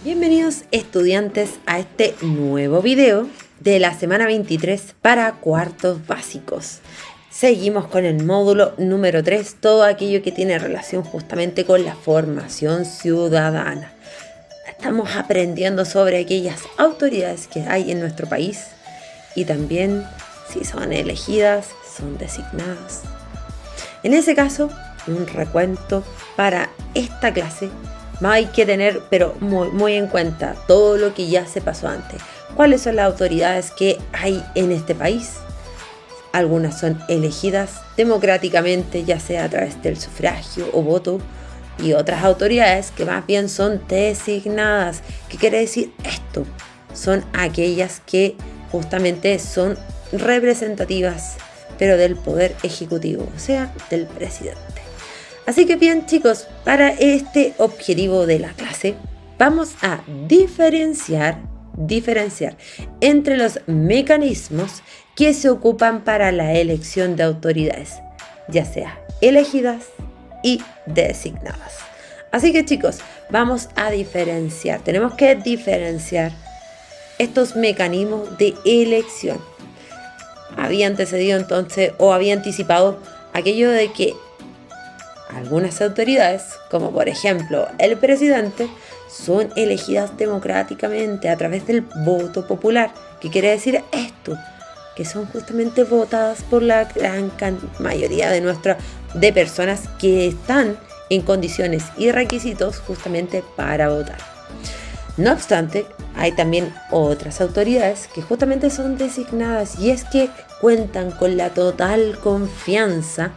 Bienvenidos estudiantes a este nuevo video de la semana 23 para cuartos básicos. Seguimos con el módulo número 3, todo aquello que tiene relación justamente con la formación ciudadana. Estamos aprendiendo sobre aquellas autoridades que hay en nuestro país y también si son elegidas, son designadas. En ese caso, un recuento para esta clase. Hay que tener pero muy en cuenta todo lo que ya se pasó antes. ¿Cuáles son las autoridades que hay en este país? Algunas son elegidas democráticamente, ya sea a través del sufragio o voto, y otras autoridades que más bien son designadas. ¿Qué quiere decir esto? Son aquellas que justamente son representativas, pero del poder ejecutivo, o sea, del presidente. Así que bien, chicos, para este objetivo de la clase vamos a diferenciar entre los mecanismos que se ocupan para la elección de autoridades, ya sea elegidas y designadas. Así que chicos, vamos a diferenciar. Tenemos que diferenciar estos mecanismos de elección. Había antecedido entonces o había anticipado aquello de que algunas autoridades, como por ejemplo el presidente, son elegidas democráticamente a través del voto popular. ¿Qué quiere decir esto? Que son justamente votadas por la gran mayoría de personas que están en condiciones y requisitos justamente para votar. No obstante, hay también otras autoridades que justamente son designadas, y es que cuentan con la total confianza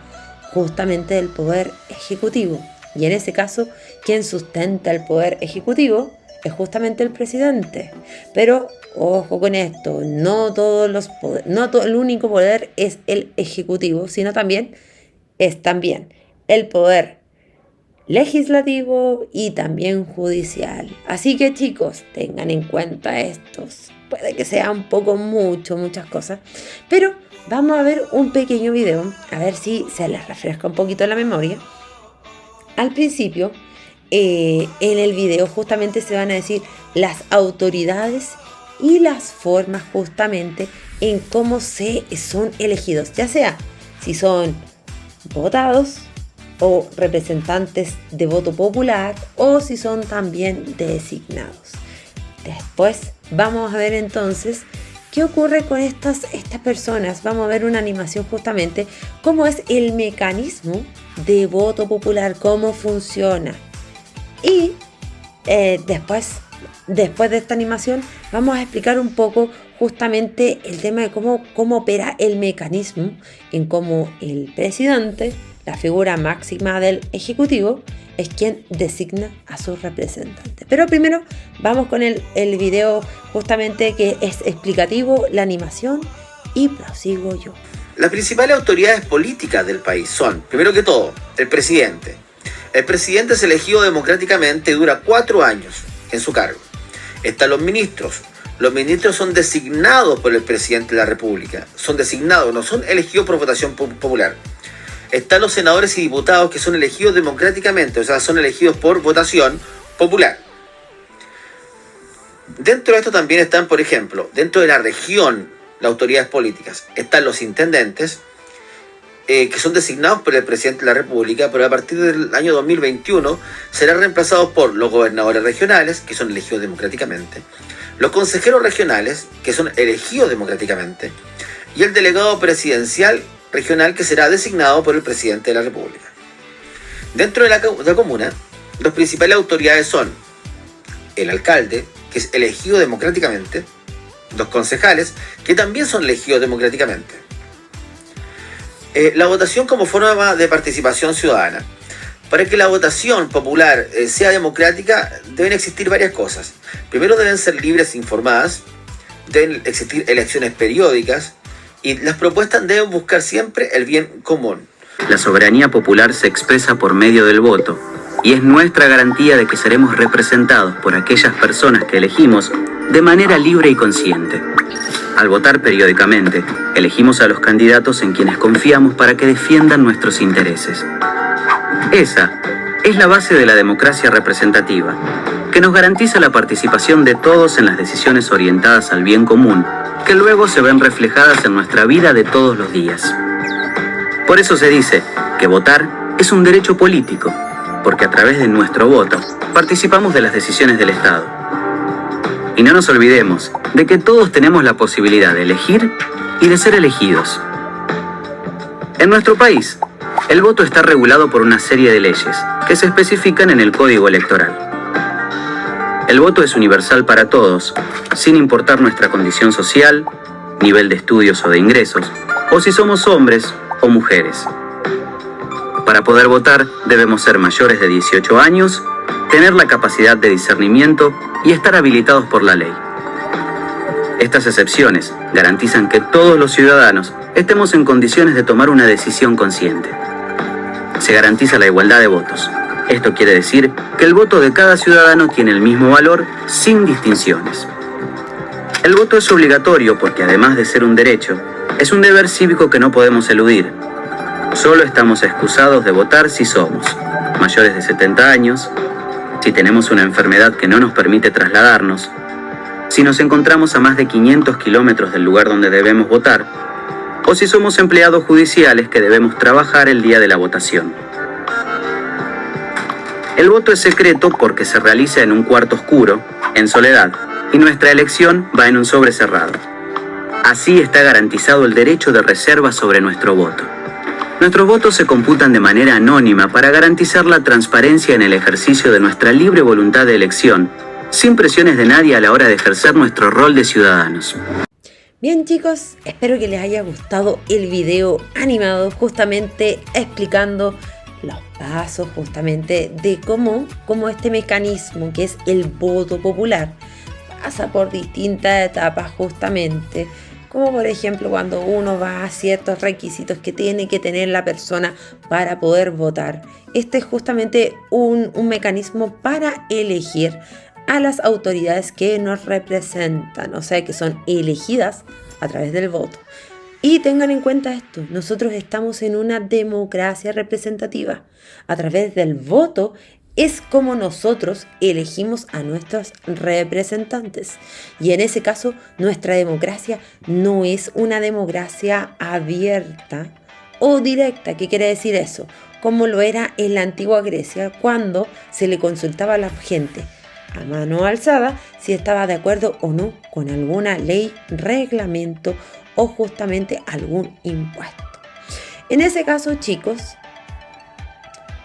justamente del poder ejecutivo. Y en ese caso, quien sustenta el poder ejecutivo es justamente el presidente. Pero ojo con esto, no el único poder es el ejecutivo, sino también el poder legislativo y también judicial. Así que chicos, tengan en cuenta estos. Puede que sea un poco muchas cosas, pero vamos a ver un pequeño video, a ver si se les refresca un poquito la memoria. Al principio, en el video justamente se van a decir las autoridades y las formas justamente en cómo son elegidos, ya sea si son votados o representantes de voto popular o si son también designados. Después vamos a ver entonces qué ocurre con estas personas. Vamos a ver una animación justamente cómo es el mecanismo de voto popular, cómo funciona. Y después de esta animación vamos a explicar un poco justamente el tema de cómo opera el mecanismo en cómo el presidente, la figura máxima del ejecutivo, es quien designa a sus representantes. Pero primero vamos con el video justamente que es explicativo, la animación, y prosigo yo. Las principales autoridades políticas del país son, primero que todo, el presidente. El presidente es elegido democráticamente y dura 4 años en su cargo. Están los ministros. Los ministros son designados por el presidente de la República. Son designados, no son elegidos por votación popular. Están los senadores y diputados, que son elegidos democráticamente, o sea, son elegidos por votación popular. Dentro de esto también están, por ejemplo, dentro de la región, las autoridades políticas. Están los intendentes, que son designados por el presidente de la República, pero a partir del año 2021 serán reemplazados por los gobernadores regionales, que son elegidos democráticamente, los consejeros regionales, que son elegidos democráticamente, y el delegado presidencial regional, que será designado por el presidente de la República. Dentro de la comuna, las principales autoridades son el alcalde, que es elegido democráticamente, los concejales, que también son elegidos democráticamente. La votación como forma de participación ciudadana. Para que la votación popular sea democrática, deben existir varias cosas. Primero, deben ser libres e informadas, deben existir elecciones periódicas, y las propuestas deben buscar siempre el bien común. La soberanía popular se expresa por medio del voto, y es nuestra garantía de que seremos representados por aquellas personas que elegimos de manera libre y consciente. Al votar periódicamente, elegimos a los candidatos en quienes confiamos para que defiendan nuestros intereses. Esa es la base de la democracia representativa, porque nos garantiza la participación de todos en las decisiones orientadas al bien común, que luego se ven reflejadas en nuestra vida de todos los días. Por eso se dice que votar es un derecho político, porque a través de nuestro voto participamos de las decisiones del Estado. Y no nos olvidemos de que todos tenemos la posibilidad de elegir y de ser elegidos. En nuestro país, el voto está regulado por una serie de leyes que se especifican en el Código Electoral. El voto es universal para todos, sin importar nuestra condición social, nivel de estudios o de ingresos, o si somos hombres o mujeres. Para poder votar debemos ser mayores de 18 años, tener la capacidad de discernimiento y estar habilitados por la ley. Estas excepciones garantizan que todos los ciudadanos estemos en condiciones de tomar una decisión consciente. Se garantiza la igualdad de votos. Esto quiere decir que el voto de cada ciudadano tiene el mismo valor sin distinciones. El voto es obligatorio porque además de ser un derecho, es un deber cívico que no podemos eludir. Solo estamos excusados de votar si somos mayores de 70 años, si tenemos una enfermedad que no nos permite trasladarnos, si nos encontramos a más de 500 kilómetros del lugar donde debemos votar, o si somos empleados judiciales que debemos trabajar el día de la votación. El voto es secreto porque se realiza en un cuarto oscuro, en soledad, y nuestra elección va en un sobre cerrado. Así está garantizado el derecho de reserva sobre nuestro voto. Nuestros votos se computan de manera anónima para garantizar la transparencia en el ejercicio de nuestra libre voluntad de elección, sin presiones de nadie a la hora de ejercer nuestro rol de ciudadanos. Bien chicos, espero que les haya gustado el video animado justamente explicando los pasos justamente de cómo este mecanismo que es el voto popular pasa por distintas etapas justamente, como por ejemplo cuando uno va a ciertos requisitos que tiene que tener la persona para poder votar. Este es justamente un mecanismo para elegir a las autoridades que nos representan, o sea que son elegidas a través del voto. Y tengan en cuenta esto, nosotros estamos en una democracia representativa. A través del voto es como nosotros elegimos a nuestros representantes. Y en ese caso, nuestra democracia no es una democracia abierta o directa. ¿Qué quiere decir eso? Como lo era en la antigua Grecia, cuando se le consultaba a la gente a mano alzada si estaba de acuerdo o no con alguna ley, reglamento o justamente algún impuesto. En ese caso, chicos,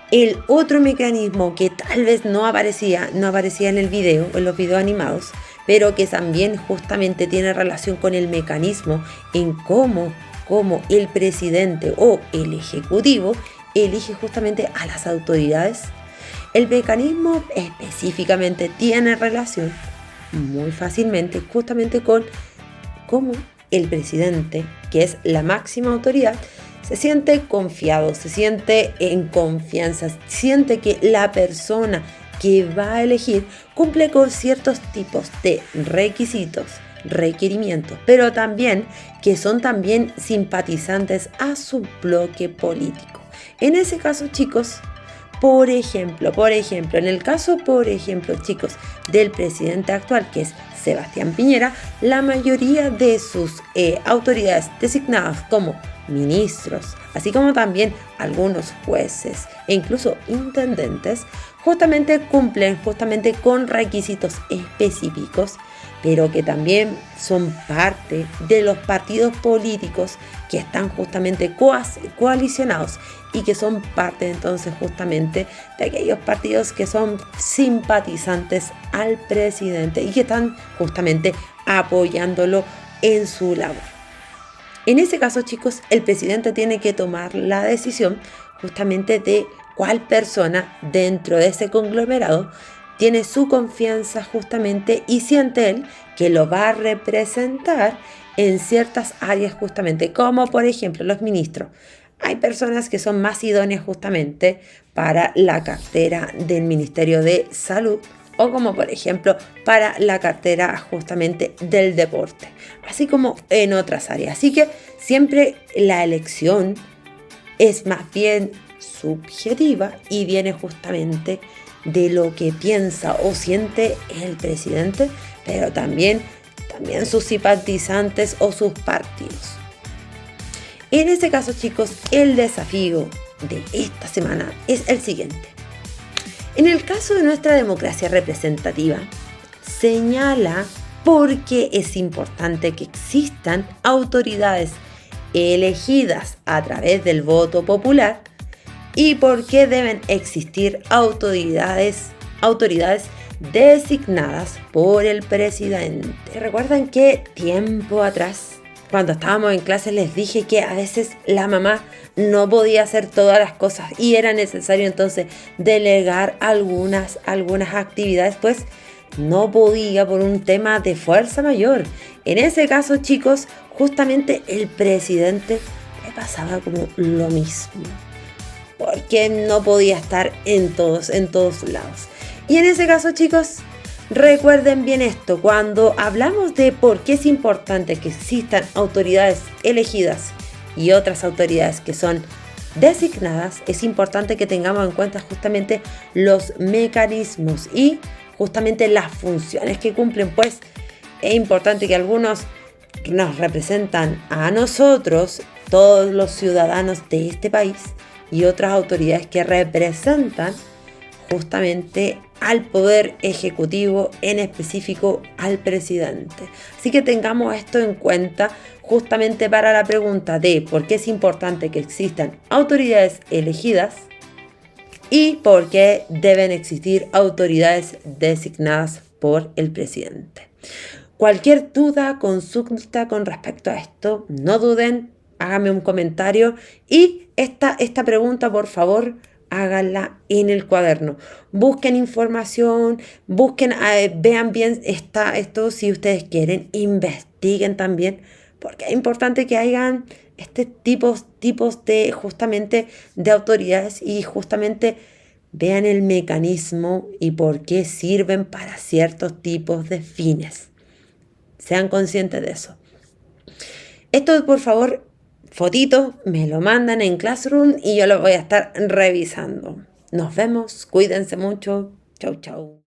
el otro mecanismo que tal vez no aparecía en el video, en los videos animados, pero que también justamente tiene relación con el mecanismo en cómo el presidente o el ejecutivo elige justamente a las autoridades. El mecanismo específicamente tiene relación muy fácilmente justamente con cómo el presidente, que es la máxima autoridad, se siente confiado, se siente en confianza, siente que la persona que va a elegir cumple con ciertos tipos de requisitos, requerimientos, pero también que son también simpatizantes a su bloque político. En ese caso, chicos, por ejemplo, en el caso, chicos, del presidente actual, que es Sebastián Piñera, la mayoría de sus autoridades designadas como ministros, así como también algunos jueces e incluso intendentes, justamente cumplen con requisitos específicos, pero que también son parte de los partidos políticos que están justamente coalicionados y que son parte entonces justamente de aquellos partidos que son simpatizantes al presidente y que están justamente apoyándolo en su labor. En ese caso, chicos, el presidente tiene que tomar la decisión justamente de cuál persona dentro de ese conglomerado tiene su confianza justamente y siente él que lo va a representar en ciertas áreas justamente, como por ejemplo los ministros. Hay personas que son más idóneas justamente para la cartera del Ministerio de Salud o como por ejemplo para la cartera justamente del deporte, así como en otras áreas. Así que siempre la elección es más bien subjetiva y viene justamente de lo que piensa o siente el presidente, pero también sus simpatizantes o sus partidos. En este caso, chicos, el desafío de esta semana es el siguiente. En el caso de nuestra democracia representativa, señala por qué es importante que existan autoridades elegidas a través del voto popular y por qué deben existir autoridades designadas por el presidente. ¿Recuerdan que tiempo atrás, cuando estábamos en clase, les dije que a veces la mamá no podía hacer todas las cosas y era necesario entonces delegar algunas actividades? Pues no podía por un tema de fuerza mayor. En ese caso, chicos, justamente el presidente le pasaba como lo mismo, porque no podía estar en todos lados. Y en ese caso, chicos, recuerden bien esto: cuando hablamos de por qué es importante que existan autoridades elegidas y otras autoridades que son designadas, es importante que tengamos en cuenta justamente los mecanismos y justamente las funciones que cumplen. Pues es importante que algunos nos representan a nosotros, todos los ciudadanos de este país, y otras autoridades que representan justamente al poder ejecutivo, en específico al presidente. Así que tengamos esto en cuenta justamente para la pregunta de por qué es importante que existan autoridades elegidas y por qué deben existir autoridades designadas por el presidente. Cualquier duda, consulta con respecto a esto, no duden, háganme un comentario y esta pregunta, por favor, háganla en el cuaderno. Busquen información, vean bien esto si ustedes quieren, investiguen también, porque es importante que hagan tipos de justamente de autoridades y justamente vean el mecanismo y por qué sirven para ciertos tipos de fines. Sean conscientes de eso. Esto, por favor, fotitos, me lo mandan en Classroom y yo lo voy a estar revisando. Nos vemos, cuídense mucho. Chau, chau.